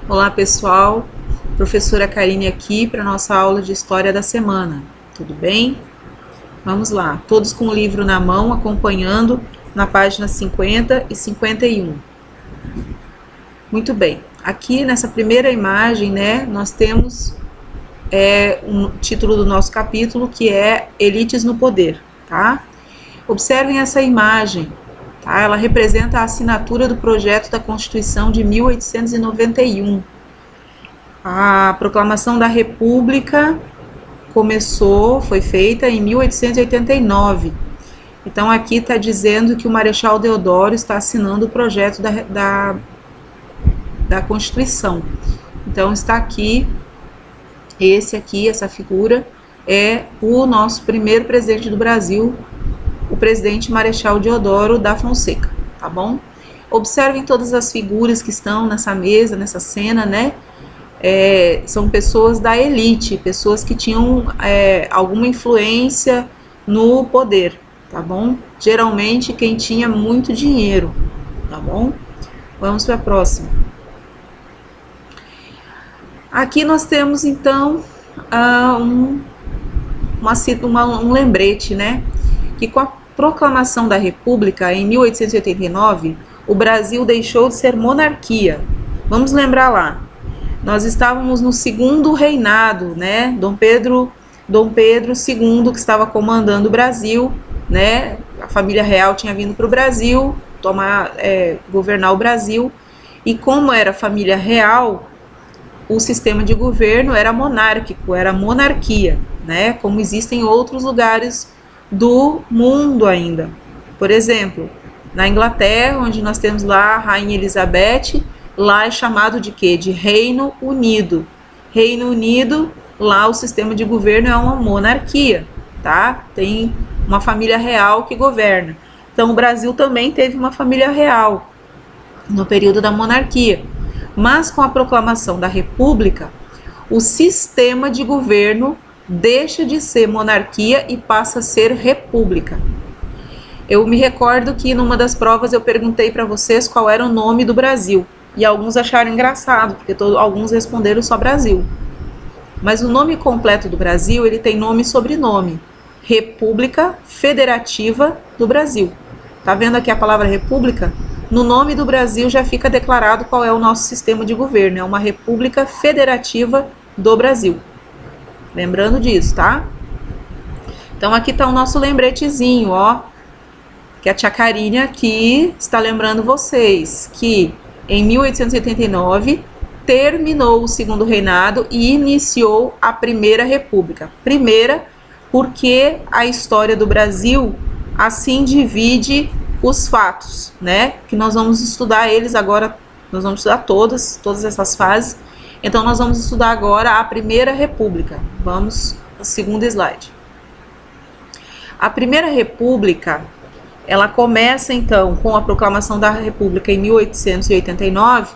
Olá pessoal, professora Karine aqui para nossa aula de História da semana, tudo bem? Vamos lá, todos com o livro na mão, acompanhando na página 50 e 51. Muito bem, aqui nessa primeira imagem, né, nós temos um título do nosso capítulo que é Elites no Poder, tá? Observem essa imagem, tá? Ela representa a assinatura do projeto da Constituição de 1891. A proclamação da República foi feita em 1889. Então aqui está dizendo que o Marechal Deodoro está assinando o projeto da Constituição. Então está aqui, essa figura é o nosso primeiro presidente do Brasil, o presidente Marechal Deodoro da Fonseca, tá bom? Observem todas as figuras que estão nessa mesa, nessa cena, né? São pessoas da elite, pessoas que tinham alguma influência no poder, tá bom? Geralmente quem tinha muito dinheiro, tá bom? Vamos para a próxima. Aqui nós temos então um lembrete, né? Que com a proclamação da República em 1889, o Brasil deixou de ser monarquia. Vamos lembrar lá. Nós estávamos no segundo reinado, né? Dom Pedro II, que estava comandando o Brasil, né? A família real tinha vindo para o Brasil, governar o Brasil, e como era família real, o sistema de governo era monárquico, era monarquia, né? Como existem em outros lugares do mundo ainda. Por exemplo, na Inglaterra, onde nós temos lá a Rainha Elizabeth, lá é chamado de quê? De Reino Unido. Reino Unido, lá o sistema de governo é uma monarquia, tá? Tem uma família real que governa. Então o Brasil também teve uma família real no período da monarquia. Mas com a proclamação da República, o sistema de governo deixa de ser monarquia e passa a ser república. Eu me recordo que numa das provas eu perguntei para vocês qual era o nome do Brasil. E alguns acharam engraçado, porque alguns responderam só Brasil. Mas o nome completo do Brasil, ele tem nome e sobrenome. República Federativa do Brasil. Tá vendo aqui a palavra república? No nome do Brasil já fica declarado qual é o nosso sistema de governo. É uma República Federativa do Brasil. Lembrando disso, tá? Então aqui tá o nosso lembretezinho, ó. Que a tia Karine aqui está lembrando vocês que em 1889 terminou o segundo reinado e iniciou a Primeira República. Primeira, porque a história do Brasil assim divide os fatos, né? Que nós vamos estudar eles agora, nós vamos estudar todas essas fases. Então nós vamos estudar agora a Primeira República. Vamos ao segundo slide. A Primeira República, ela começa então com a proclamação da República em 1889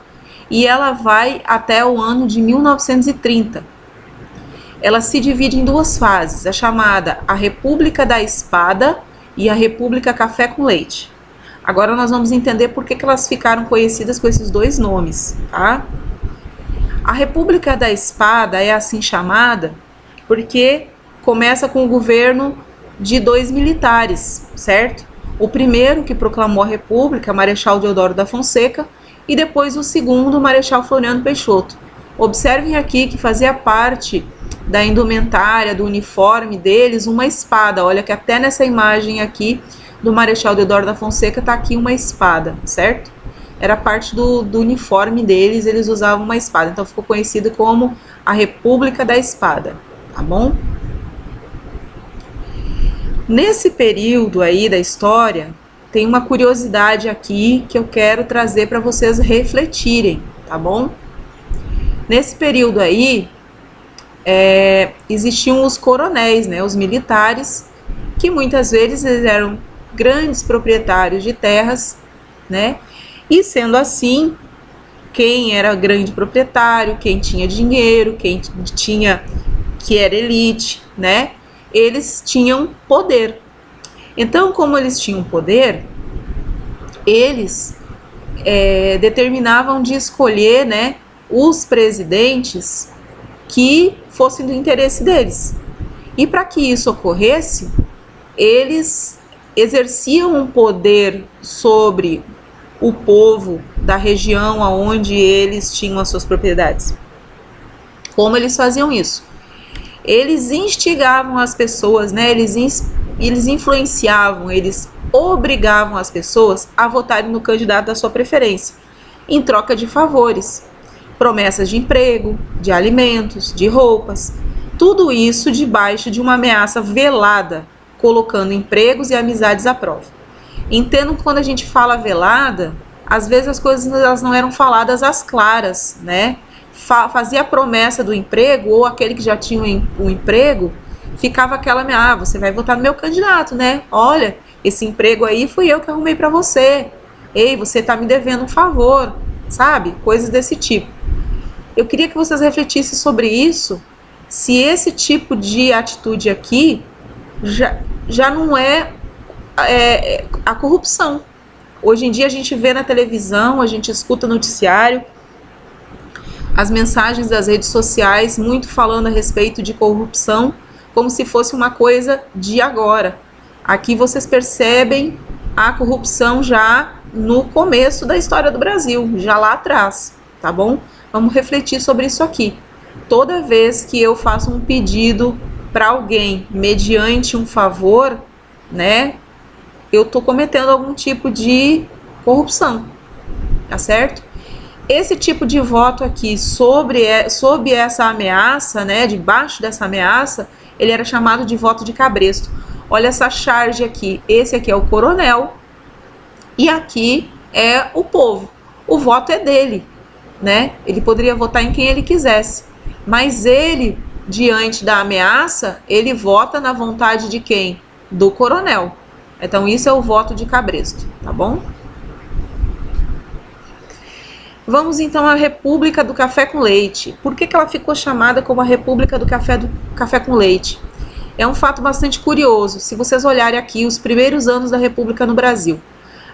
e ela vai até o ano de 1930. Ela se divide em duas fases, a chamada a República da Espada e a República Café com Leite. Agora nós vamos entender por que elas ficaram conhecidas com esses dois nomes, tá? A República da Espada é assim chamada porque começa com o governo de dois militares, certo? O primeiro que proclamou a República, Marechal Deodoro da Fonseca, e depois o segundo, Marechal Floriano Peixoto. Observem aqui que fazia parte da indumentária, do uniforme deles, uma espada. Olha que até nessa imagem aqui do Marechal Deodoro da Fonseca tá aqui uma espada, certo? Era parte do uniforme deles, eles usavam uma espada. Então ficou conhecido como a República da Espada, tá bom? Nesse período aí da história, tem uma curiosidade aqui que eu quero trazer para vocês refletirem, tá bom? Nesse período aí, existiam os coronéis, né, os militares, que muitas vezes eles eram grandes proprietários de terras, né? E sendo assim, quem era grande proprietário, quem tinha dinheiro, que era elite, né? Eles tinham poder. Então, como eles tinham poder, eles determinavam de escolher, né, os presidentes que fossem do interesse deles. E para que isso ocorresse, eles exerciam um poder sobre o povo da região onde eles tinham as suas propriedades. Como eles faziam isso? Eles instigavam as pessoas, né? Eles influenciavam, eles obrigavam as pessoas a votarem no candidato da sua preferência, em troca de favores, promessas de emprego, de alimentos, de roupas, tudo isso debaixo de uma ameaça velada, colocando empregos e amizades à prova. Entendo que quando a gente fala velada, às vezes as coisas elas não eram faladas às claras, né? Fazia a promessa do emprego, ou aquele que já tinha um emprego, ficava aquela, você vai votar no meu candidato, né? Olha, esse emprego aí fui eu que arrumei para você. Ei, você tá me devendo um favor, sabe? Coisas desse tipo. Eu queria que vocês refletissem sobre isso, se esse tipo de atitude aqui já não é a corrupção. Hoje em dia a gente vê na televisão, a gente escuta noticiário, as mensagens das redes sociais muito falando a respeito de corrupção, como se fosse uma coisa de agora. Aqui vocês percebem a corrupção já no começo da história do Brasil, já lá atrás, tá bom? Vamos refletir sobre isso aqui. Toda vez que eu faço um pedido para alguém mediante um favor, né, eu estou cometendo algum tipo de corrupção, tá certo? Esse tipo de voto aqui sob essa ameaça, né, debaixo dessa ameaça, ele era chamado de voto de cabresto. Olha essa charge aqui, esse aqui é o coronel e aqui é o povo. O voto é dele, né? Ele poderia votar em quem ele quisesse, mas ele, diante da ameaça, ele vota na vontade de quem? Do coronel. Então isso é o voto de cabresto, tá bom? Vamos então à República do Café com Leite. Por que ela ficou chamada como a República do Café com Leite? É um fato bastante curioso, se vocês olharem aqui os primeiros anos da República no Brasil.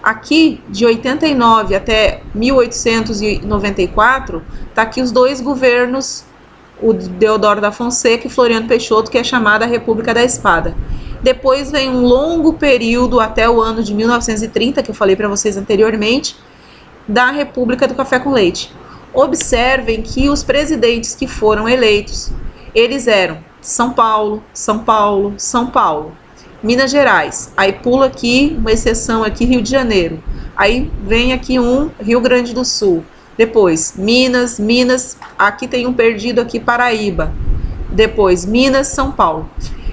Aqui, de 89 até 1894, tá aqui os dois governos, o Deodoro da Fonseca e Floriano Peixoto, que é chamada a República da Espada. Depois vem um longo período até o ano de 1930, que eu falei para vocês anteriormente, da República do Café com Leite. Observem que os presidentes que foram eleitos, eles eram São Paulo, São Paulo, São Paulo, Minas Gerais, aí pula aqui, uma exceção aqui, Rio de Janeiro, aí vem aqui um Rio Grande do Sul, depois Minas, aqui tem um perdido aqui, Paraíba, depois Minas, São Paulo.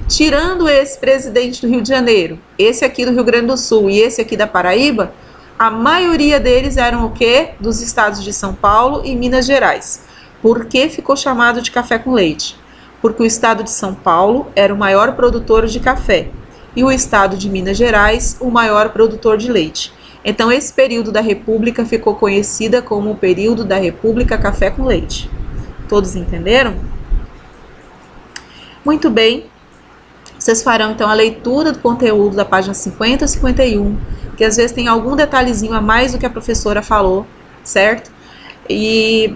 Tirando esse presidente do Rio de Janeiro, esse aqui do Rio Grande do Sul e esse aqui da Paraíba, a maioria deles eram o quê? Dos estados de São Paulo e Minas Gerais. Por que ficou chamado de café com leite? Porque o estado de São Paulo era o maior produtor de café e o estado de Minas Gerais o maior produtor de leite. Então esse período da República ficou conhecida como o período da República Café com Leite. Todos entenderam? Muito bem. Vocês farão então a leitura do conteúdo da página 50 e 51, que às vezes tem algum detalhezinho a mais do que a professora falou, certo? E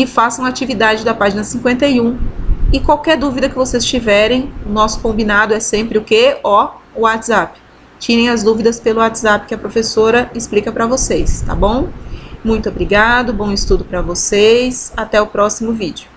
façam a atividade da página 51. E qualquer dúvida que vocês tiverem, o nosso combinado é sempre o quê? O WhatsApp. Tirem as dúvidas pelo WhatsApp que a professora explica para vocês, tá bom? Muito obrigado, bom estudo para vocês, até o próximo vídeo.